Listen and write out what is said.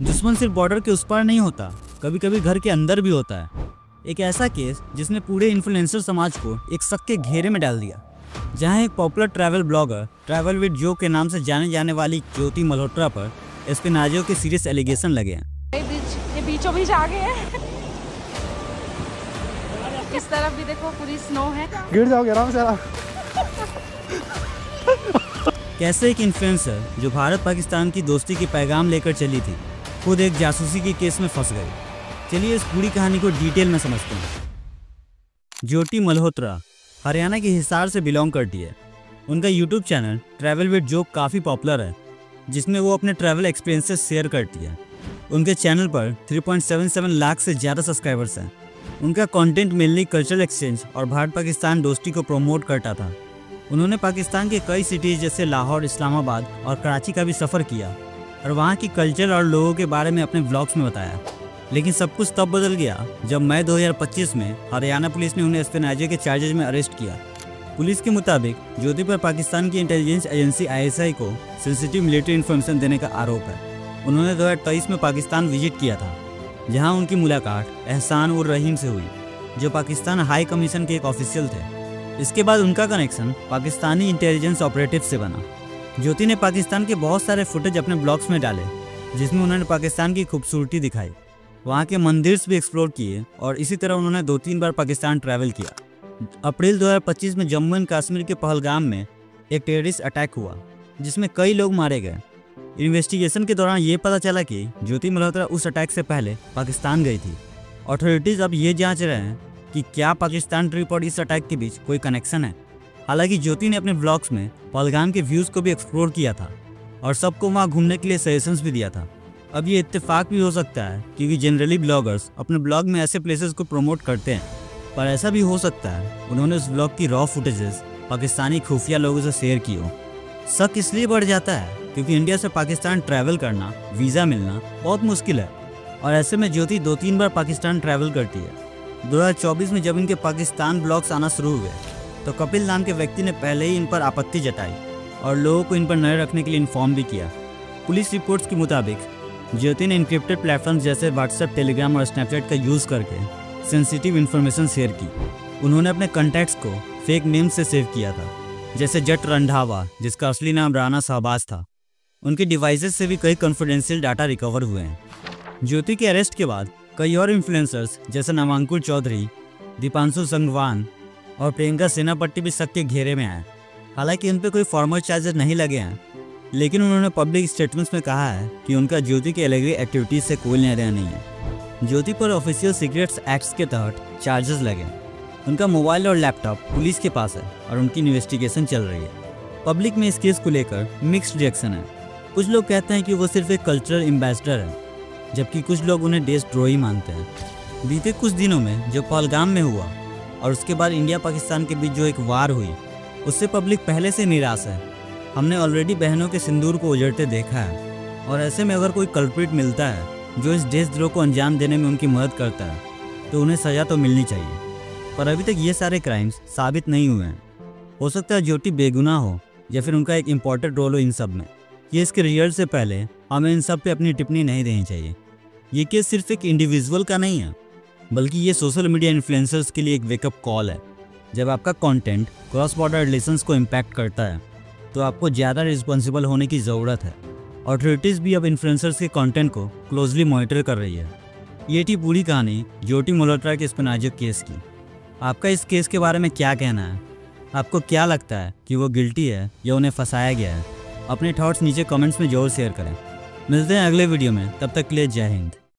दुश्मन सिर्फ बॉर्डर के उस पार नहीं होता, कभी कभी घर के अंदर भी होता है। एक ऐसा केस जिसने पूरे इन्फ्लुएंसर समाज को एक शक के घेरे में डाल दिया, जहां एक popular travel blogger travel with जो के नाम से जाने जाने वाली ज्योति मल्होत्रा पर एस्पिनाजो के सीरियस एलिगेशन लगे हैं। ये बीचों बीच आ गए हैं। इस तरफ भी देखो पूरी स्नो है। गिर जाओगे आराम से। कैसे एक इन्फ्लुएंसर जो भारत पाकिस्तान की दोस्ती की पैगाम लेकर चली थी, खुद एक जासूसी के केस में फंस गई। चलिए इस पूरी कहानी को डिटेल में समझते हैं। ज्योति मल्होत्रा हरियाणा के हिसार से बिलोंग करती है। उनका YouTube channel travel with joke काफ़ी पॉपुलर है, जिसमें वो अपने ट्रैवल एक्सपीरियंसेस शेयर करती है। उनके चैनल पर 3.77 लाख से ज़्यादा सब्सक्राइबर्स हैं। उनका कंटेंट मेनली कल्चरल एक्सचेंज और भारत पाकिस्तान दोस्ती को प्रमोट करता था। उन्होंने पाकिस्तान के कई सिटीज़ जैसे लाहौर, इस्लामाबाद और कराची का भी सफ़र किया और वहाँ की कल्चर और लोगों के बारे में अपने व्लॉग्स में बताया। लेकिन सब कुछ तब बदल गया जब मई 2025 में हरियाणा पुलिस ने उन्हें एस्पिनाजो के चार्जेज में अरेस्ट किया। पुलिस के मुताबिक ज्योति पर पाकिस्तान की इंटेलिजेंस एजेंसी ISI को सेंसिटिव मिलिट्री इन्फॉर्मेशन देने का आरोप है। उन्होंने 2023 में पाकिस्तान विजिट किया था, जहां उनकी मुलाकात एहसान उर रहीम से हुई, जो पाकिस्तान हाई कमीशन के एक ऑफिशियल थे। इसके बाद उनका कनेक्शन पाकिस्तानी इंटेलिजेंस ऑपरेटिव से बना। ज्योति ने पाकिस्तान के बहुत सारे फुटेज अपने ब्लॉग्स में डाले, जिसमें उन्होंने पाकिस्तान की खूबसूरती दिखाई, वहाँ के मंदिर भी एक्सप्लोर किए और इसी तरह उन्होंने 2-3 बार पाकिस्तान ट्रैवल किया। अप्रैल 2025 में जम्मू एंड कश्मीर के पहलगाम में एक टेररिस्ट अटैक हुआ, जिसमें कई लोग मारे गए। इन्वेस्टिगेशन के दौरान ये पता चला कि ज्योति मल्होत्रा उस अटैक से पहले पाकिस्तान गई थी। अथॉरिटीज़ अब ये जांच रहे हैं कि क्या पाकिस्तान ट्रिप और इस अटैक के बीच कोई कनेक्शन है। हालांकि ज्योति ने अपने ब्लॉग्स में पहलगाम के व्यूज़ को भी एक्सप्लोर किया था और सबको वहाँ घूमने के लिए सजेशंस भी दिया था। अब ये इत्तेफाक भी हो सकता है क्योंकि जनरली ब्लॉगर्स अपने ब्लॉग में ऐसे प्लेसेस को प्रमोट करते हैं, पर ऐसा भी हो सकता है उन्होंने उस ब्लॉग की रॉ फुटेजेस पाकिस्तानी खुफिया लोगों से शेयर की हो। शक इसलिए बढ़ जाता है क्योंकि इंडिया से पाकिस्तान ट्रैवल करना, वीज़ा मिलना बहुत मुश्किल है और ऐसे में ज्योति 2-3 बार पाकिस्तान ट्रैवल करती है। 2024 में जब इनके पाकिस्तान ब्लॉग्स आना शुरू हुए तो कपिल नाम के व्यक्ति ने पहले ही इन पर आपत्ति जताई और लोगों को इन पर नजर रखने के लिए इन्फॉर्म भी किया। पुलिस रिपोर्ट्स के मुताबिक ज्योति ने इनक्रिप्टेड प्लेटफॉर्म्स जैसे व्हाट्सएप, टेलीग्राम और स्नैपचैट का यूज़ करके सेंसिटिव इन्फॉर्मेशन शेयर की। उन्होंने अपने कॉन्टैक्ट्स को फेक नेम से सेव किया था, जैसे जट रंधावा, जिसका असली नाम राना शहबाज था। उनके डिवाइसेस से भी कई कॉन्फिडेंशियल डाटा रिकवर हुए हैं। ज्योति के अरेस्ट के बाद कई और इन्फ्लुएंसर्स जैसे नवांकुर चौधरी, दीपांशु संगवान और प्रियंका सेनापति भी शक के घेरे में आए। हालांकि उन पर कोई फॉर्मल चार्जेस नहीं लगे हैं, लेकिन उन्होंने पब्लिक स्टेटमेंट्स में कहा है कि उनका ज्योति के इलीगल एक्टिविटीज़ से कोई लेना नहीं है। ज्योति पर ऑफिशियल सीक्रेट्स एक्ट्स के तहत चार्जेस लगे। उनका मोबाइल और लैपटॉप पुलिस के पास है और उनकी इन्वेस्टिगेशन चल रही है। पब्लिक में इस केस को लेकर मिक्स्ड रिएक्शन है। कुछ लोग कहते हैं कि वो सिर्फ एक कल्चरल एम्बेसडर है, जबकि कुछ लोग उन्हें देशद्रोही मानते हैं। बीते कुछ दिनों में जो पहलगाम में हुआ और उसके बाद इंडिया पाकिस्तान के बीच जो एक वार हुई, उससे पब्लिक पहले से निराश है। हमने ऑलरेडी बहनों के सिंदूर को उजड़ते देखा है और ऐसे में अगर कोई कल्प्रिट मिलता है जो इस देशद्रोह को अंजाम देने में उनकी मदद करता है तो उन्हें सज़ा तो मिलनी चाहिए। पर अभी तक ये सारे क्राइम्स साबित नहीं हुए हैं। हो सकता है ज्योति बेगुनाह हो या फिर उनका एक इम्पॉर्टेंट रोल हो इन सब में। ये इसके रिजल्ट से पहले हमें इन सब पे अपनी टिप्पणी नहीं देनी चाहिए। ये केस सिर्फ एक इंडिविजुअल का नहीं है, बल्कि ये सोशल मीडिया इन्फ्लुएंसर्स के लिए एक वेकअप कॉल है। जब आपका कंटेंट क्रॉस बॉर्डर रिलेशंस को इम्पैक्ट करता है तो आपको ज़्यादा रिस्पॉन्सिबल होने की ज़रूरत है। अथॉरिटीज़ भी अब इन्फ्लुएंसर्स के कंटेंट को क्लोजली मॉनिटर कर रही है। ये थी पूरी कहानी ज्योति मल्होत्रा के एस्पिनाजो केस की। आपका इस केस के बारे में क्या कहना है? आपको क्या लगता है कि वो गिल्टी है या उन्हें फंसाया गया है? अपने थॉट्स नीचे कमेंट्स में जरूर शेयर करें। मिलते हैं अगले वीडियो में, तब तक के लिए जय हिंद।